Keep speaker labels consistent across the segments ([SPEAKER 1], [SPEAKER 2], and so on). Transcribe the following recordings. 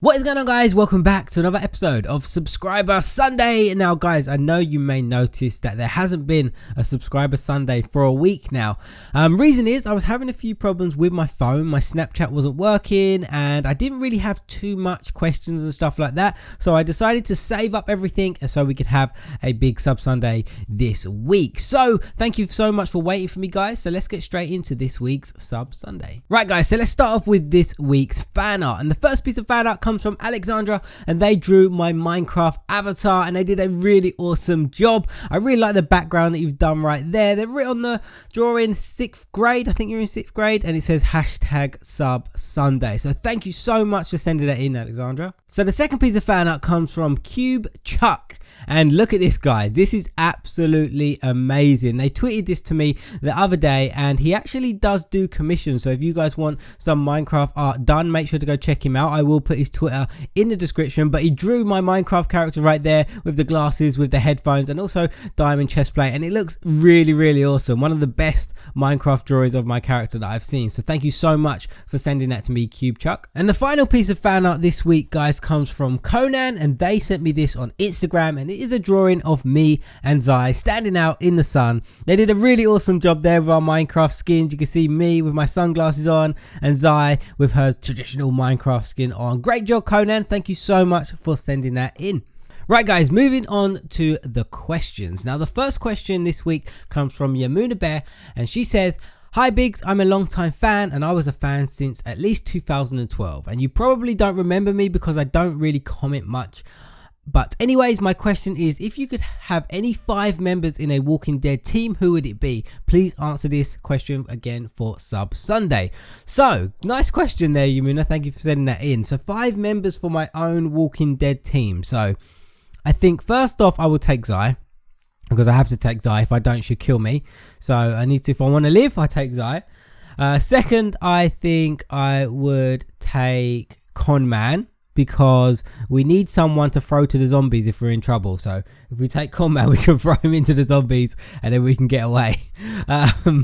[SPEAKER 1] What is going on, guys? Welcome back to another episode of Subscriber Sunday. Now guys, I know you may notice that there hasn't been a Subscriber Sunday for a week now. Reason is I was having a few problems with my phone. My Snapchat wasn't working and I didn't really have too much questions and stuff like that, so I decided to save up everything and so we could have a big Sub Sunday this week. So thank you so much for waiting for me, guys. So let's get straight into this week's Sub Sunday. Right guys, so let's start off with this week's fan art, and the first piece of fan art comes from Alexandra, and they drew my Minecraft avatar and they did a really awesome job. I really like the background that you've done right there. They've written on the drawing 6th grade, I think you're in 6th grade, and it says hashtag Sub Sunday. So thank you so much for sending that in, Alexandra. So the second piece of fan art comes from Cube Chuck. And look at this, guys. This is absolutely amazing. They tweeted this to me the other day and he actually does do commissions. So if you guys want some Minecraft art done, make sure to go check him out. I will put his Twitter in the description. But he drew my Minecraft character right there with the glasses, with the headphones, and also diamond chest plate. And it looks really, really awesome. One of the best Minecraft drawings of my character that I've seen. So thank you so much for sending that to me, Cube Chuck. And the final piece of fan art this week, guys, comes from Conman, and they sent me this on Instagram, and it is a drawing of me and Zai standing out in the sun. They did a really awesome job there with our Minecraft skins. You can see me with my sunglasses on and Zai with her traditional Minecraft skin on. Great job, Conan. Thank you so much for sending that in. Right guys, moving on to the questions. Now the first question this week comes from Yamuna Bear, and she says, "Hi Biggs, I'm a long time fan and I was a fan since at least 2012, and you probably don't remember me because I don't really comment much. But anyways, my question is, if you could have any 5 members in a Walking Dead team, who would it be? Please answer this question again for Sub Sunday." So, nice question there, Yamuna. Thank you for sending that in. So 5 members for my own Walking Dead team. So I think first off, I will take Zai, because I have to take Zai. If I don't, she'll kill me. So I need to, if I want to live, I take Zai. Second, I think I would take Conman, because we need someone to throw to the zombies if we're in trouble. So if we take Conman, we can throw him into the zombies and then we can get away.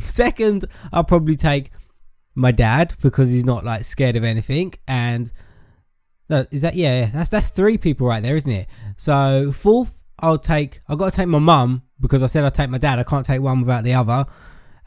[SPEAKER 1] Second, I'll probably take my dad, because he's not like scared of anything. And is that, yeah, that's 3 people right there, isn't it? So fourth, I've got to take my mum, because I said I'd take my dad. I can't take one without the other.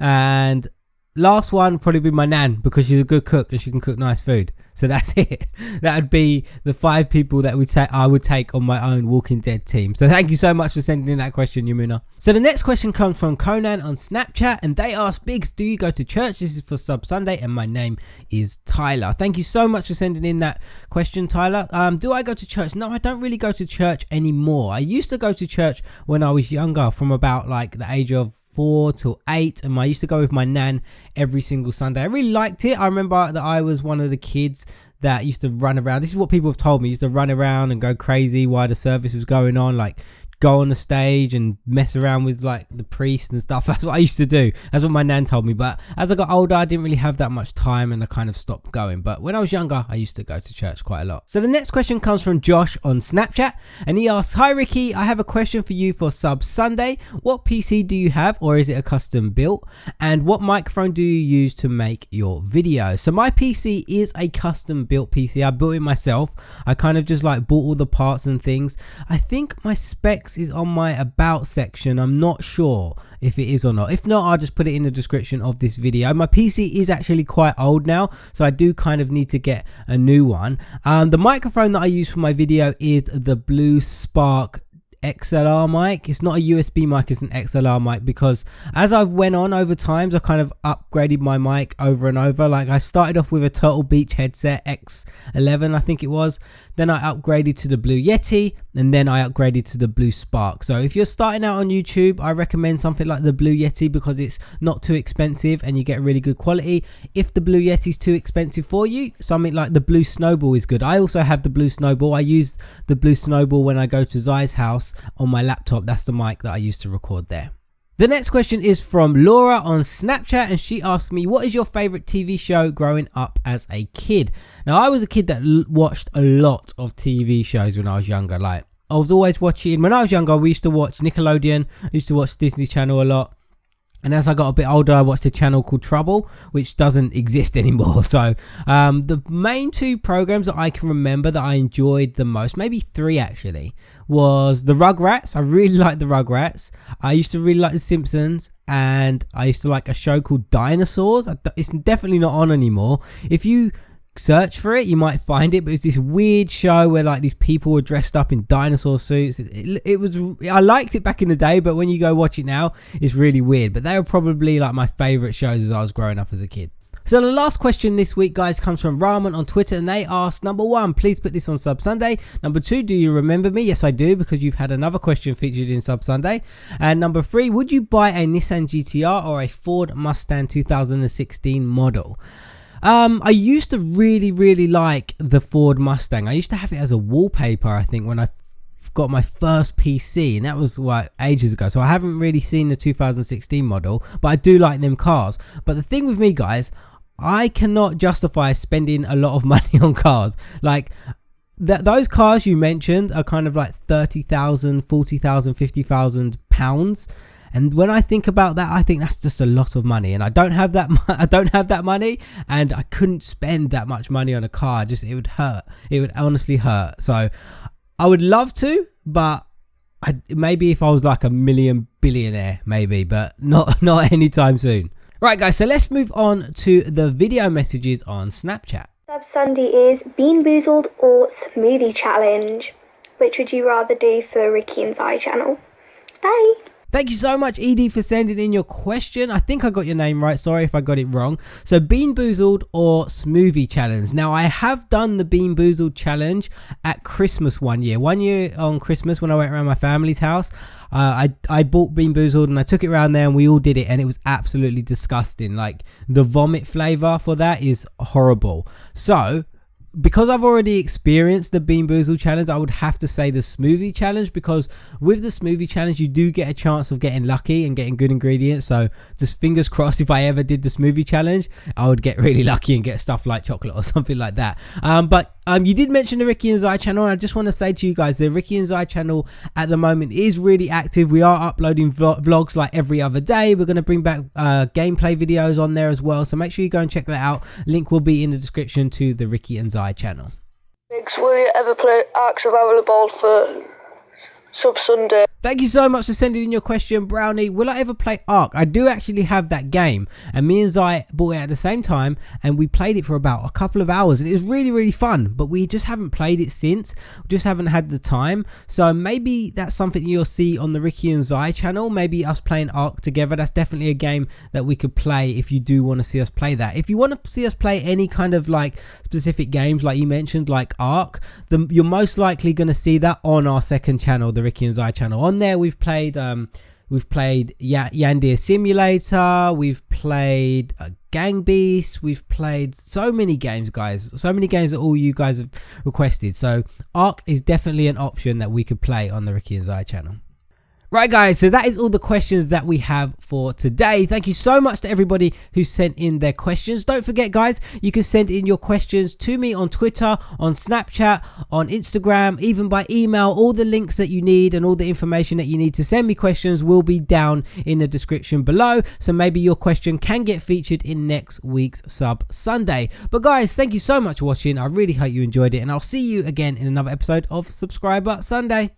[SPEAKER 1] And last one would probably be my nan, because she's a good cook and she can cook nice food. So that's it. That would be the 5 people that I would take on my own Walking Dead team. So thank you so much for sending in that question, Yamuna. So the next question comes from Conan on Snapchat, and they ask, "Biggs, do you go to church?" This is for Sub Sunday, and my name is Tyler. Thank you so much for sending in that question, Tyler. Do I go to church? No, I don't really go to church anymore. I used to go to church when I was younger, from about like the age of 4 till 8, and I used to go with my nan every single Sunday. I really liked it. I remember that I was one of the kids that used to run around. This is what people have told me. Used to run around and go crazy while the service was going on, like go on the stage and mess around with like the priest and stuff. That's what I used to do. That's what my nan told me. But as I got older, I didn't really have that much time and I kind of stopped going. But when I was younger, I used to go to church quite a lot. So the next question comes from Josh on Snapchat, and he asks, "Hi Ricky, I have a question for you for Sub Sunday. What PC do you have, or is it a custom built? And what microphone do you use to make your videos?" So my PC is a custom built PC. I built it myself. I kind of just like bought all the parts and things. I think my specs is on my about section. I'm not sure if it is or not. If not, I'll just put it in the description of this video. My PC is actually quite old now, so I do kind of need to get a new one. The microphone that I use for my video is the Blue Spark XLR mic. It's not a USB mic, it's an XLR mic, because as I've went on over times, I kind of upgraded my mic over and over. Like I started off with a Turtle Beach headset X11, I think it was. Then I upgraded to the Blue Yeti, and then I upgraded to the Blue Spark. So if you're starting out on YouTube, I recommend something like the Blue Yeti, because it's not too expensive and you get really good quality. If the Blue Yeti is too expensive for you, something like the Blue Snowball is good. I also have the Blue Snowball. I use the Blue Snowball when I go to Zai's house on my laptop. That's the mic that I use to record there. The next question is from Laura on Snapchat, and she asked me, "What is your favourite TV show growing up as a kid?" Now I was a kid that watched a lot of TV shows when I was younger. Like I was always watching, when I was younger we used to watch Nickelodeon, I used to watch Disney Channel a lot. And as I got a bit older, I watched a channel called Trouble, which doesn't exist anymore. So the main 2 programs that I can remember that I enjoyed the most, maybe 3 actually, was the Rugrats. I really liked the Rugrats. I used to really like the Simpsons, and I used to like a show called Dinosaurs. It's definitely not on anymore. If you search for it, you might find it, but it's this weird show where like these people were dressed up in dinosaur suits. I liked it back in the day, but when you go watch it now, it's really weird. But they were probably like my favorite shows as I was growing up as a kid. So the last question this week, guys, comes from Ramen on Twitter, and they asked, number 1, please put this on Sub Sunday. Number 2, do you remember me? Yes, I do, because you've had another question featured in Sub Sunday. And number 3, would you buy a Nissan GTR or a Ford Mustang 2016 model? I used to really like the Ford Mustang. I used to have it as a wallpaper, I think, when I got my first PC, and that was what, ages ago. So I haven't really seen the 2016 model, but I do like them cars. But the thing with me, guys, I cannot justify spending a lot of money on cars. Like those cars you mentioned are kind of like 30,000, 40,000, 50,000 pounds. And when I think about that, I think that's just a lot of money, and I don't have that. I don't have that money, and I couldn't spend that much money on a car. It would hurt. It would honestly hurt. So I would love to, but maybe if I was like a billionaire, maybe, but not anytime soon. Right, guys. So let's move on to the video messages on Snapchat.
[SPEAKER 2] Sub Sunday is Bean Boozled or Smoothie Challenge. Which would you rather do for Ricky and Zai channel? Bye.
[SPEAKER 1] Thank you so much, Edie, for sending in your question. I think I got your name right. Sorry if I got it wrong. So Bean Boozled or Smoothie Challenge. Now, I have done the Bean Boozled challenge at Christmas one year. One year on Christmas when I went around my family's house, I bought Bean Boozled and I took it around there and we all did it, and it was absolutely disgusting. Like, the vomit flavour for that is horrible. So because I've already experienced the Bean Boozled challenge, I would have to say the Smoothie challenge, because with the Smoothie challenge you do get a chance of getting lucky and getting good ingredients. So just fingers crossed, if I ever did the Smoothie challenge, I would get really lucky and get stuff like chocolate or something like that. But you did mention the Ricky and Zai channel, and I just want to say to you guys, the Ricky and Zai channel at the moment is really active. We are uploading vlogs like every other day. We're going to bring back gameplay videos on there as well, so make sure you go and check that out. Link will be in the description to the Ricky and Zai channel.
[SPEAKER 3] Biggs, will you ever play Ark Survival Evolved for Sub Sunday?
[SPEAKER 1] Thank you so much for sending in your question, Brownie. Will I ever play Ark? I do actually have that game, and me and Zai bought it at the same time, and we played it for about a couple of hours, and it was really fun, but we just haven't played it since. We just haven't had the time. So maybe that's something you'll see on the Ricky and Zai channel, maybe us playing Ark together. That's definitely a game that we could play if you do want to see us play that. If you want to see us play any kind of like specific games like you mentioned, like Ark, then you're most likely going to see that on our second channel, the Ricky and Zai channel. On there we've played Yandeer Simulator, we've played Gang Beasts, we've played so many games, guys, so many games that all you guys have requested. So Ark is definitely an option that we could play on the Ricky and Zai channel. Right, guys, so that is all the questions that we have for today. Thank you so much to everybody who sent in their questions. Don't forget, guys, you can send in your questions to me on Twitter, on Snapchat, on Instagram, even by email. All the links that you need and all the information that you need to send me questions will be down in the description below. So maybe your question can get featured in next week's Sub Sunday. But guys, thank you so much for watching. I really hope you enjoyed it, and I'll see you again in another episode of Subscriber Sunday.